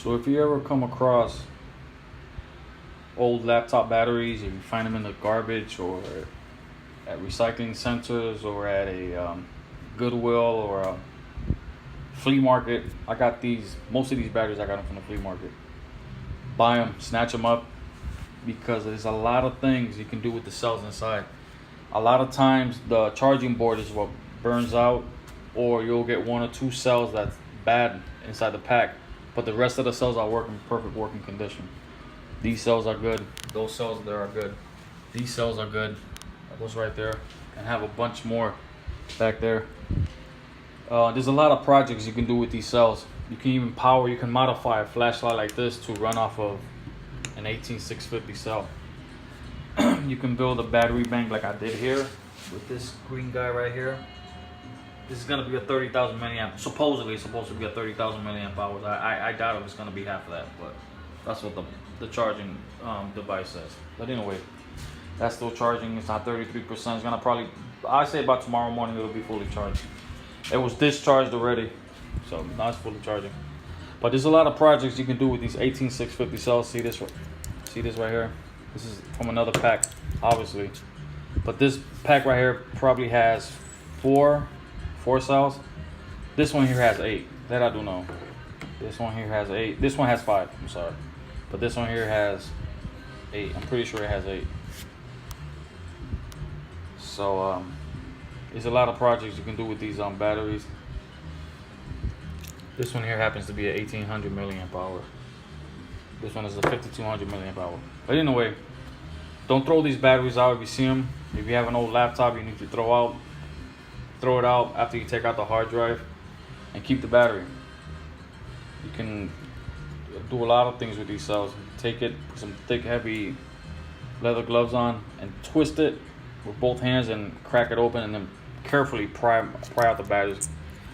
So if you ever come across old laptop batteries, if you find them in the garbage or at recycling centers or at a Goodwill or a flea market, I got these. Most of these batteries I got them from the flea market. Buy them, snatch them up, because there's a lot of things you can do with the cells inside. A lot of times the charging board is what burns out, or you'll get one or two cells that's bad inside the pack, but the rest of the cells are working perfect working condition. These cells are good. Those cells there are good. These cells are good. Those right there, and have a bunch more back there. There's a lot of projects you can do with these cells. You can even you can modify a flashlight like this to run off of an 18650 cell. You can build a battery bank like I did here with this green guy right here. This is gonna be a 30,000 milliamp. Supposedly it's supposed to be a 30,000 milliamp hours. I doubt if it's gonna be half of that, but that's what the charging device says. But anyway, that's still charging. It's not 33%. It's gonna probably, I say about tomorrow morning it'll be fully charged. It was discharged already, so now it's fully charging. But there's a lot of projects you can do with these 18650 cells. See this right here? This is from another pack, obviously. But this pack right here probably has four cells. This one here has 8. That I do know. This one here has 8. This one has 5. I'm sorry, but this one here has 8. I'm pretty sure it has 8. So there's a lot of projects you can do with these batteries. This one here happens to be a 1800 milliamp hour. This one is a 5200 milliamp hour. But anyway, don't throw these batteries out if you see them. If you have an old laptop you need to throw it out after you take out the hard drive, and keep the battery. You can do a lot of things with these cells. Take it, put some thick, heavy leather gloves on, and twist it with both hands and crack it open, and then carefully pry out the batteries.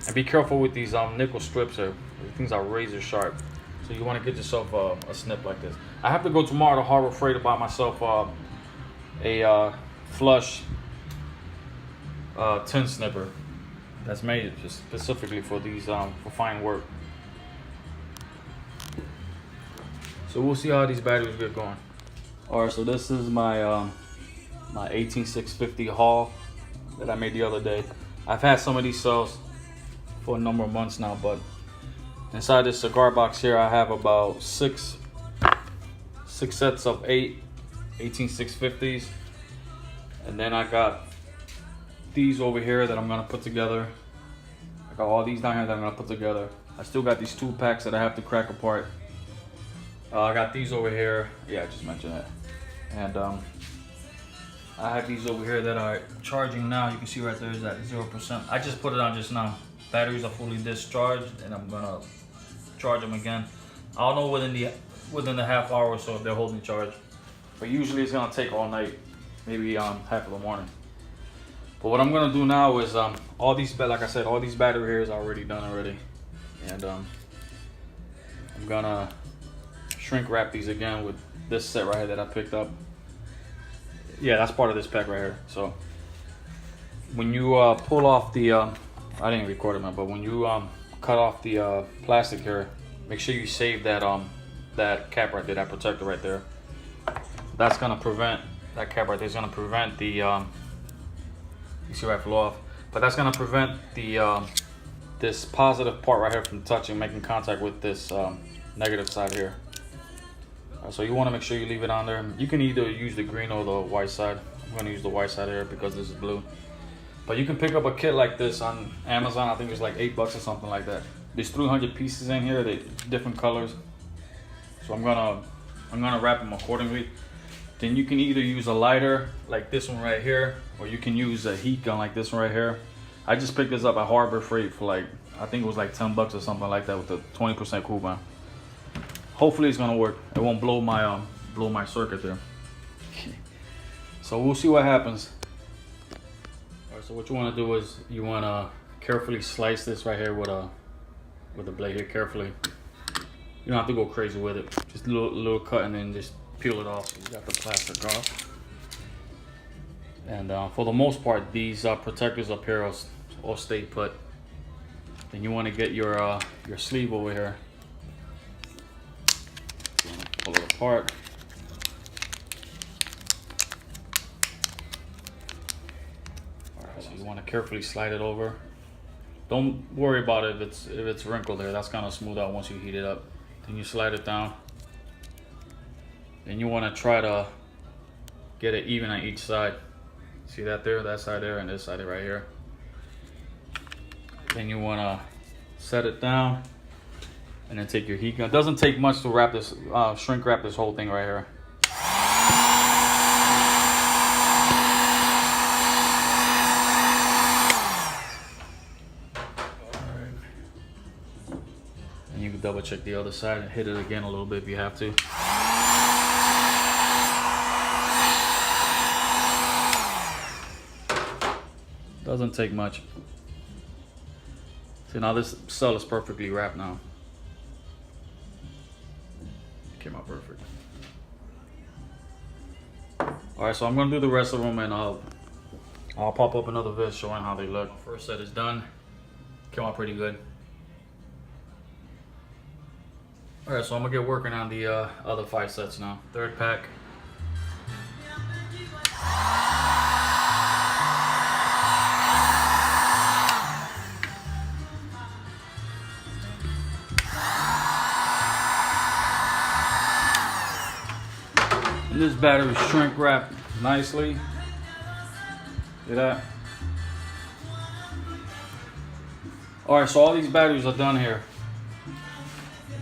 And be careful with these nickel strips here. These things are razor sharp. So you want to get yourself a snip like this. I have to go tomorrow to Harbor Freight to buy myself a flush tin snipper that's made just specifically for these for fine work. So we'll see how these batteries get going. All right, so this is my my 18650 haul that I made the other day. I've had some of these cells for a number of months now, but inside this cigar box here I have about six sets of 8 18650s, and then I got these over here that I'm gonna put together. I got all these down here that I'm gonna put together. I still got these 2 packs that I have to crack apart. I got these over here. Yeah, I just mentioned that. And I have these over here that are charging now. You can see right there is at 0%. I just put it on just now. Batteries are fully discharged, and I'm gonna charge them again. I'll know within the half hour or so if they're holding charge. But usually it's gonna take all night, maybe half of the morning. But what I'm gonna do now is all these, like I said, all these battery hairs are already done already, and I'm gonna shrink wrap these again with this set right here that I picked up. Yeah, that's part of this pack right here. So when you pull off the I didn't record it, man, but when you cut off the plastic here, make sure you save that that cap right there, that protector right there. That's gonna prevent, that cap right there is gonna prevent the you see right flew off, but that's gonna prevent the this positive part right here from making contact with this negative side here. So you want to make sure you leave it on there. You can either use the green or the white side. I'm going to use the white side here because this is blue. But you can pick up a kit like this on Amazon. I think it's like $8 or something like that. There's 300 pieces in here. They different colors. So I'm gonna wrap them accordingly. Then you can either use a lighter like this one right here, or you can use a heat gun like this one right here. I just picked this up at Harbor Freight for like, I think it was like $10 or something like that with a 20% coupon. Hopefully it's gonna work. It won't blow my circuit there. So we'll see what happens. All right, so what you want to do is you want to carefully slice this right here with a blade here, carefully. You don't have to go crazy with it. Just a little cut, and then just peel it off. So you got the plastic off. And for the most part, these protectors up here will stay put. Then you want to get your sleeve over here. apart. Alright, so you want to carefully slide it over. Don't worry about it if it's wrinkled there. That's gonna smooth out once you heat it up. Then you slide it down. And you want to try to get it even on each side. See that there, that side there, and this side right here. Then you want to set it down and then take your heat gun. It doesn't take much to wrap this, shrink wrap this whole thing right here. Alright. And you can double check the other side and hit it again a little bit if you have to. Doesn't take much. See, now this cell is perfectly wrapped now. Came out perfect. Alright, so I'm gonna do the rest of them and I'll pop up another vid showing how they look. First set is done. Came out pretty good. Alright, so I'm gonna get working on the other 5 sets now. Third pack. And this battery shrink wrapped nicely. See that? Alright, so all these batteries are done here.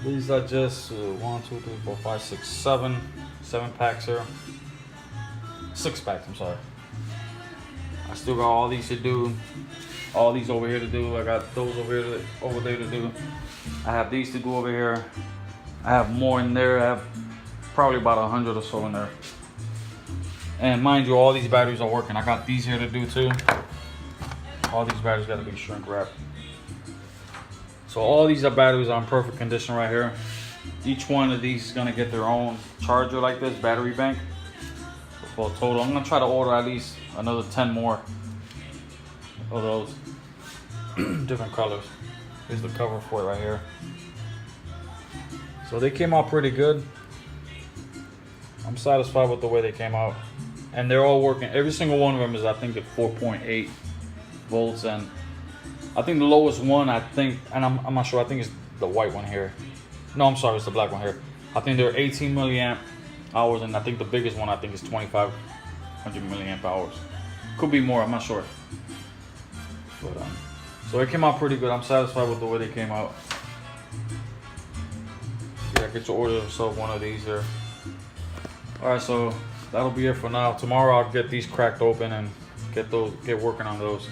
These are just 1, 2, 3, 4, 5, 6, 7 packs here. 6 packs, I'm sorry. I still got all these to do. All these over here to do. I got those over there to do. I have these to do over here. I have more in there. I have probably about 100 or so in there. And mind you, all these batteries are working. I got these here to do too. All these batteries got to be shrink wrapped. So all these batteries are in perfect condition right here. Each one of these is gonna get their own charger like this, battery bank. For a total, I'm gonna try to order at least another 10 more of those. Different colors. Here's the cover for it right here. So they came out pretty good. I'm satisfied with the way they came out. And they're all working. Every single one of them is, I think, at 4.8 volts. And I think the lowest one, I think, and I'm not sure, I think it's the white one here. No, I'm sorry, it's the black one here. I think they're 18 milliamp hours, and I think the biggest one, I think, is 2,500 milliamp hours. Could be more, I'm not sure. But, so it came out pretty good. I'm satisfied with the way they came out. Yeah, get your order yourself one of these here. Alright, so that'll be it for now. Tomorrow I'll get these cracked open and get working on those.